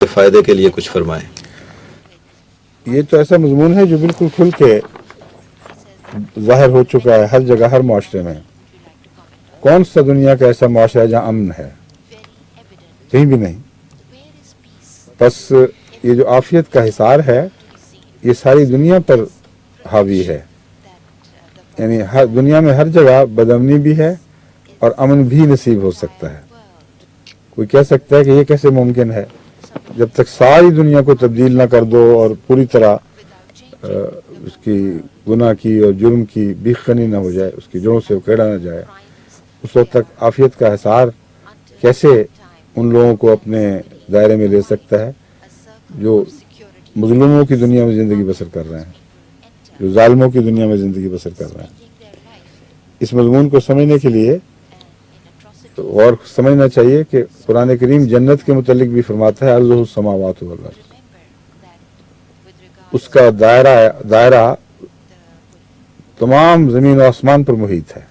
فائدے کے لیے کچھ فرمائیں۔ یہ تو ایسا مضمون ہے جو بالکل کھل کے ظاہر ہو چکا ہے ہر جگہ، ہر معاشرے میں۔ کون سا دنیا کا ایسا معاشرہ ہے جہاں امن ہے؟ کہیں بھی نہیں۔ بس یہ جو عافیت کا حصار ہے یہ ساری دنیا پر حاوی ہے، یعنی ہر دنیا میں ہر جگہ بدامنی بھی ہے اور امن بھی نصیب ہو سکتا ہے۔ کوئی کہہ سکتا ہے کہ یہ کیسے ممکن ہے؟ جب تک ساری دنیا کو تبدیل نہ کر دو اور پوری طرح اس کی گناہ کی اور جرم کی بیخ کنی نہ ہو جائے، اس کی جڑوں سے اکھیڑا نہ جائے، اس وقت تک عافیت کا حصار کیسے ان لوگوں کو اپنے دائرے میں لے سکتا ہے جو مظلوموں کی دنیا میں زندگی بسر کر رہے ہیں، جو ظالموں کی دنیا میں زندگی بسر کر رہے ہیں۔ اس مضمون کو سمجھنے کے لیے اور سمجھنا چاہیے کہ قرآن کریم جنت کے متعلق بھی فرماتا ہے عرضہ السماوات والارض، اس کا دائرہ تمام زمین و آسمان پر محیط ہے۔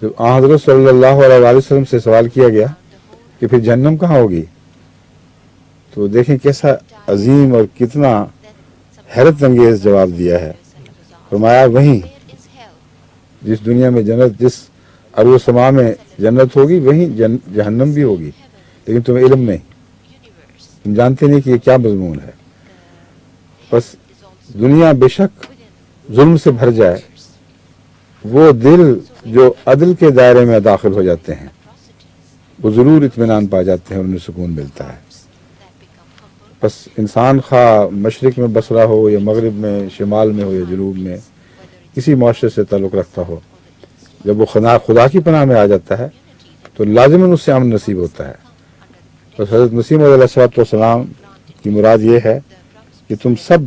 جب حضرت صلی اللہ علیہ وآلہ وسلم سے سوال کیا گیا کہ پھر جہنم کہاں ہوگی، تو دیکھیں کیسا عظیم اور کتنا حیرت انگیز جواب دیا ہے۔ فرمایا وہیں جس دنیا میں جنت، جس ارض و سما میں جنت ہوگی وہیں جہنم بھی ہوگی، لیکن تمہیں علم نہیں، تم جانتے نہیں کہ یہ کیا مضمون ہے۔ بس دنیا بے شک ظلم سے بھر جائے، وہ دل جو عدل کے دائرے میں داخل ہو جاتے ہیں وہ ضرور اطمینان پا جاتے ہیں اور انہیں سکون ملتا ہے۔ بس انسان خواہ مشرق میں بس رہا ہو یا مغرب میں، شمال میں ہو یا جنوب میں، کسی معاشرے سے تعلق رکھتا ہو، جب وہ خدا کی پناہ میں آ جاتا ہے تو لازماً اس سے امن نصیب ہوتا ہے۔ بس حضرت مسیح موعود علیہ السلام کی مراد یہ ہے کہ تم سب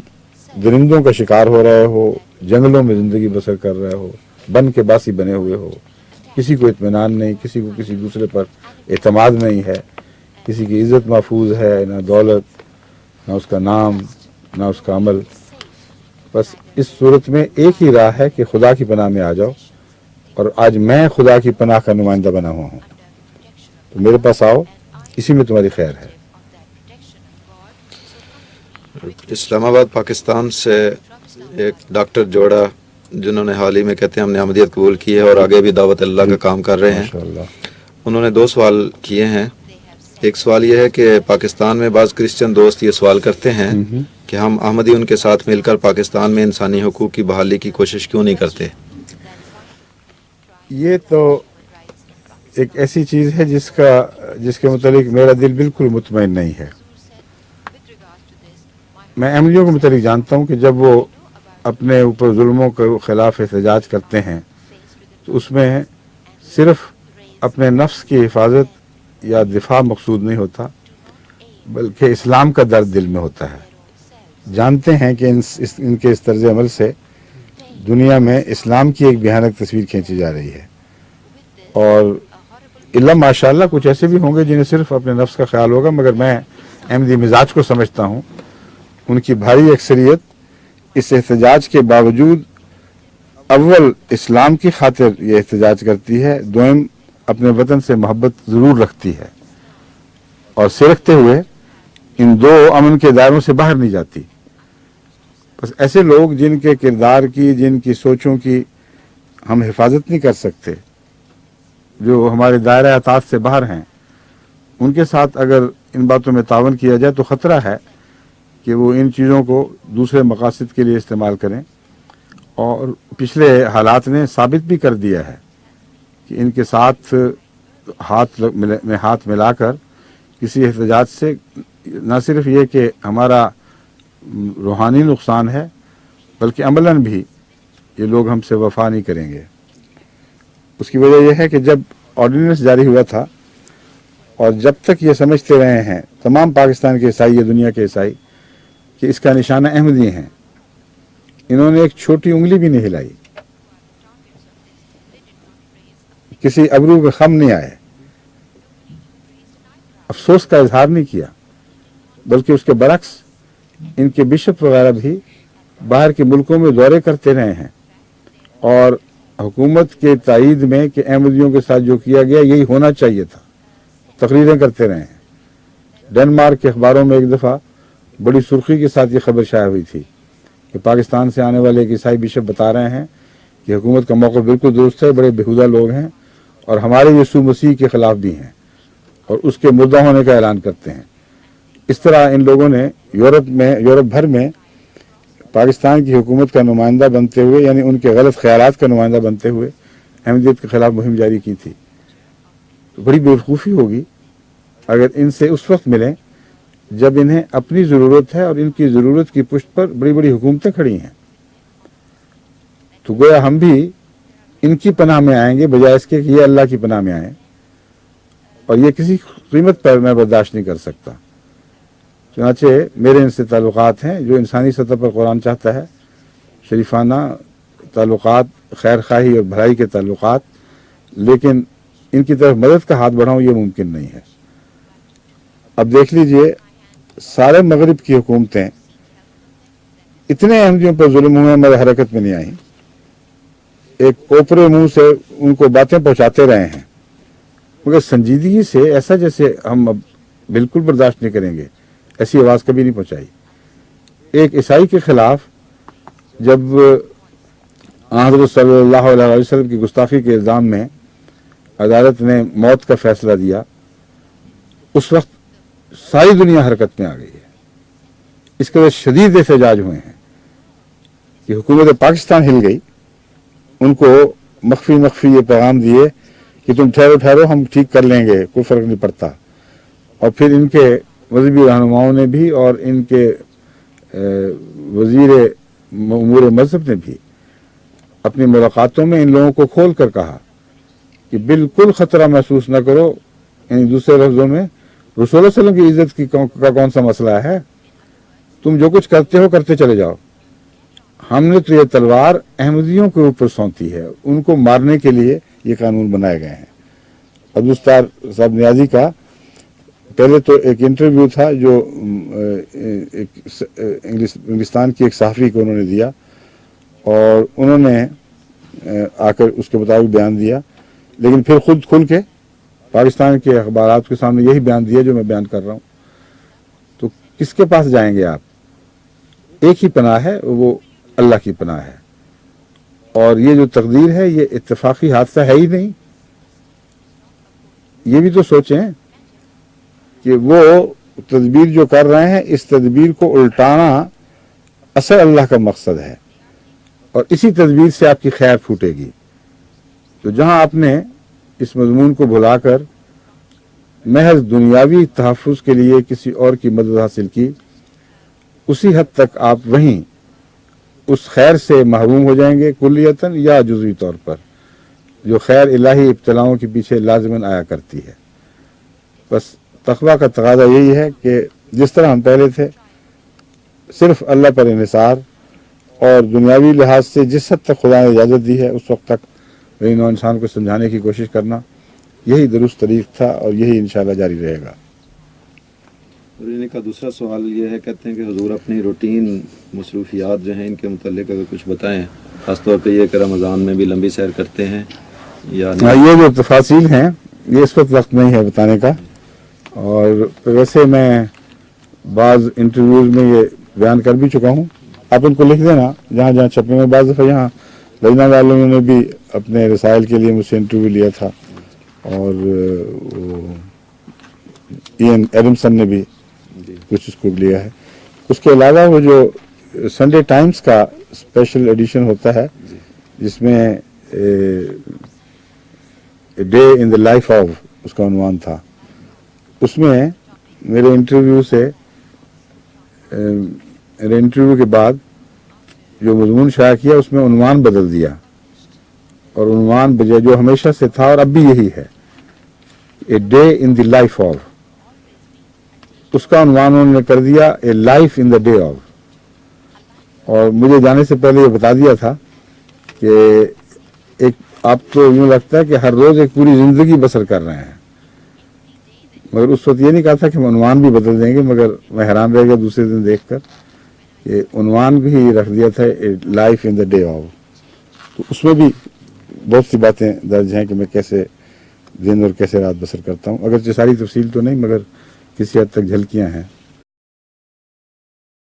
درندوں کا شکار ہو رہے ہو، جنگلوں میں زندگی بسر کر رہے ہو، بن کے باسی بنے ہوئے ہو، کسی کو اطمینان نہیں، کسی کو کسی دوسرے پر اعتماد نہیں ہے، کسی کی عزت محفوظ ہے، نہ دولت، نہ اس کا نام، نہ اس کا عمل۔ بس اس صورت میں ایک ہی راہ ہے کہ خدا کی پناہ میں آ جاؤ، اور آج میں خدا کی پناہ کا نمائندہ بنا ہوا ہوں، تو میرے پاس آؤ، اسی میں تمہاری خیر ہے۔ اسلام آباد پاکستان سے ایک ڈاکٹر جوڑا جنہوں نے حال ہی میں کہتے ہیں ہم نے احمدیت قبول کی ہے اور آگے بھی دعوت اللہ کا کام کر رہے ہیں، انہوں نے 2 سوال کیے ہیں۔ ایک سوال یہ ہے کہ پاکستان میں بعض کرسچن دوست یہ سوال کرتے ہیں کہ ہم احمدی ان کے ساتھ مل کر پاکستان میں انسانی حقوق کی بحالی کی کوشش کیوں نہیں کرتے؟ یہ تو ایک ایسی چیز ہے جس کے متعلق میرا دل بالکل مطمئن نہیں ہے۔ میں احمدیوں کے متعلق جانتا ہوں کہ جب وہ اپنے اوپر ظلموں کے خلاف احتجاج کرتے ہیں تو اس میں صرف اپنے نفس کی حفاظت یا دفاع مقصود نہیں ہوتا، بلکہ اسلام کا درد دل میں ہوتا ہے۔ جانتے ہیں کہ ان کے اس طرز عمل سے دنیا میں اسلام کی ایک بھیانک تصویر کھینچی جا رہی ہے، اور اللہ ماشاءاللہ کچھ ایسے بھی ہوں گے جنہیں صرف اپنے نفس کا خیال ہوگا، مگر میں احمدی مزاج کو سمجھتا ہوں، ان کی بھاری اکثریت اس احتجاج کے باوجود اول اسلام کی خاطر یہ احتجاج کرتی ہے، دوم اپنے وطن سے محبت ضرور رکھتی ہے، اور سرکتے ہوئے ان 2 امن کے دائروں سے باہر نہیں جاتی۔ بس ایسے لوگ جن کے کردار کی، جن کی سوچوں کی ہم حفاظت نہیں کر سکتے، جو ہمارے دائرہ اطاعت سے باہر ہیں، ان کے ساتھ اگر ان باتوں میں تعاون کیا جائے تو خطرہ ہے کہ وہ ان چیزوں کو دوسرے مقاصد کے لیے استعمال کریں، اور پچھلے حالات نے ثابت بھی کر دیا ہے کہ ان کے ساتھ ہاتھ ملا کر کسی احتجاج سے نہ صرف یہ کہ ہمارا روحانی نقصان ہے، بلکہ عملاً بھی یہ لوگ ہم سے وفا نہیں کریں گے۔ اس کی وجہ یہ ہے کہ جب آرڈیننس جاری ہوا تھا اور جب تک یہ سمجھتے رہے ہیں تمام پاکستان کے عیسائی یا دنیا کے عیسائی کہ اس کا نشانہ احمدی ہیں، انہوں نے ایک چھوٹی انگلی بھی نہیں ہلائی، کسی ابرو پہ خم نہیں آئے، افسوس کا اظہار نہیں کیا، بلکہ اس کے برعکس ان کے بشپ وغیرہ بھی باہر کے ملکوں میں دورے کرتے رہے ہیں، اور حکومت کے تائید میں کہ احمدیوں کے ساتھ جو کیا گیا یہی ہونا چاہیے تھا، تقریریں کرتے رہے ہیں۔ डेनमार्क के अखबारों में एक दफ़ा बड़ी सुर्खी के साथ ये खबर शाया हुई थी कि पाकिस्तान से आने वाले एक ईसाई बिशप बता रहे हैं कि हुकूमत का मौक़िफ़ बिल्कुल दुरुस्त है, बड़े बेहुदा लोग हैं और हमारे यीशु मसीह के ख़िलाफ़ भी हैं और उसके मुद्दा होने का ऐलान करते हैं। इस तरह इन लोगों ने यूरोप भर में पाकिस्तान की हुकूमत का नुमाइंदा बनते हुए, यानी उनके गलत ख्यालात का नुमाइंदा बनते हुए अहमदियत के ख़िलाफ़ मुहिम जारी की थी। तो बड़ी बेवकूफ़ी होगी अगर इनसे उस वक्त मिलें जब इन्हें अपनी ज़रूरत है और इनकी ज़रूरत की पुष्ट पर बड़ी बड़ी हुकूमतें खड़ी हैं। तो गोया हम भी इनकी पनाह में आएंगे बजाय इसके कि ये अल्लाह की पनाह में आएँ, और ये किसी कीमत पर मैं बर्दाश्त नहीं कर सकता। चुनांचे मेरे इनसे ताल्लुकात हैं जो इंसानी सतह पर कुरान चाहता है, शरीफाना ताल्लुकात, खैर खाही और भलाई के ताल्लुकात, लेकिन इनकी तरफ मदद का हाथ बढ़ाऊँ ये मुमकिन नहीं है। अब देख लीजिए, सारे मगरिब की हुकूमतें इतने अहमदियों पर जुल्म हुए मगर हरकत में नहीं आई। एक ओपरे मुंह से उनको बातें पहुंचाते रहे हैं मगर संजीदगी से ऐसा जैसे हम अब बिल्कुल बर्दाश्त नहीं करेंगे, ऐसी आवाज़ कभी नहीं पहुंचाई। एक ईसाई के खिलाफ जब हज़रत सल्लल्लाहु अलैहि वसल्लम की गुस्ताखी के इल्ज़ाम में अदालत ने मौत का फैसला दिया, उस वक्त सारी दुनिया हरकत में आ गई है। इसके वजह शदीद एहतजाज हुए हैं कि हुकूमत पाकिस्तान हिल गई, उनको मख्फी ये पैगाम दिए कि तुम ठहरो, हम ठीक कर लेंगे, कोई फ़र्क नहीं पड़ता। और फिर इनके मजहबी रहनुमाओं ने भी और इनके वज़ीर उमूर मज़हब ने भी अपनी मुलाकातों में इन लोगों को खोल कर कहा कि बिल्कुल ख़तरा महसूस न करो। यानी दूसरे लफ्ज़ों में रसूल सल्लल्लाहु अलैहि वसल्लम की इज़्ज़त की का कौन सा मसला है, तुम जो कुछ करते हो करते चले जाओ। हमने तो ये तलवार अहमदियों के ऊपर सौंपी है, उनको मारने के लिए ये कानून बनाए गए हैं। अब्दुल साहब नियाज़ी का पहले तो एक इंटरव्यू था जो इंग्लिस्तान की एक सहाफ़ी को उन्होंने दिया और उन्होंने आकर उसके मुताबिक बयान दिया, लेकिन फिर खुद खुल के पाकिस्तान के अखबारात के सामने यही बयान दिया जो मैं बयान कर रहा हूँ। तो किसके पास जाएंगे आप? एक ही पनाह है, वो अल्लाह की पनाह है। और ये जो तकदीर है ये इत्तेफाकी हादसा है ही नहीं। ये भी तो सोचें कि वो तदबीर जो कर रहे हैं, इस तदबीर को उल्टाना असल अल्लाह का मकसद है और इसी तदबीर से आपकी खैर फूटेगी। तो जहां आपने इस मजमून को भुलाकर महज दुनियावी तहफ़्फ़ुज़ के लिए किसी और की मदद हासिल की, उसी हद तक आप वहीं उस खैर से महरूम हो जाएंगे कुल्लियतन या जुज़वी तौर पर, जो खैर इलाही इब्तिलाओं के पीछे लाज़िमन आया करती है। बस तक़वा का तक़ाज़ा यही है कि जिस तरह हम पहले थे, सिर्फ़ अल्लाह पर इन्हिसार और दुनियावी लिहाज से जिस हद तक खुदा ने इजाज़त दी है उस वक्त तक इन इंसान को समझाने की कोशिश करना, यही दुरुस्त तरीक़ था और यही इंशाअल्लाह जारी रहेगा। और इनका दूसरा सवाल ये है, कहते हैं कि हुजूर अपनी रूटीन मसरूफियात जो हैं इनके मुतालिक अगर कुछ बताएं, ख़ासतौर पे ये कि रमज़ान में भी लंबी सैर करते हैं या नहीं? ये जो तफासिल हैं ये इस वक्त नहीं है बताने का, और वैसे मैं बाज़ इंटरव्यूज़ में ये बयान कर भी चुका हूँ। आप इनको लिख देना जहाँ जहाँ छपे में। बाज़ दफ़ा यहाँ लजना वालों ने भी अपने रसाइल के लिए मुझसे इंटरव्यू लिया था और इयन एडमसन ने भी कुछ उसको लिया है। उसके अलावा वो जो संडे टाइम्स का स्पेशल एडिशन होता है जिसमें day in the life of उसका उन्वान था, उसमें मेरे इंटरव्यू के बाद जो मजमून शाया किया उसमें उन्वान बदल दिया और उन्वान बजाय जो हमेशा से था और अब भी यही है, a day in the life of, उसका उन्वान उन्होंने कर दिया ए life in the day of. और मुझे जाने से पहले ये बता दिया था कि एक आप तो यूँ लगता है कि हर रोज़ एक पूरी ज़िंदगी बसर कर रहे हैं, मगर उस वक्त ये नहीं कहा था कि हम उन्वान भी बदल देंगे। मगर मैं हैरान रह गया दूसरे दिन देखकर ये उन्वान भी रख दिया था ए life in the day of. तो उसमें भी बहुत सी बातें दर्ज हैं कि मैं कैसे दिन और कैसे रात बसर करता हूँ। अगर सारी तफसील तो नहीं, मगर کسی حد تک جھلکیاں ہیں.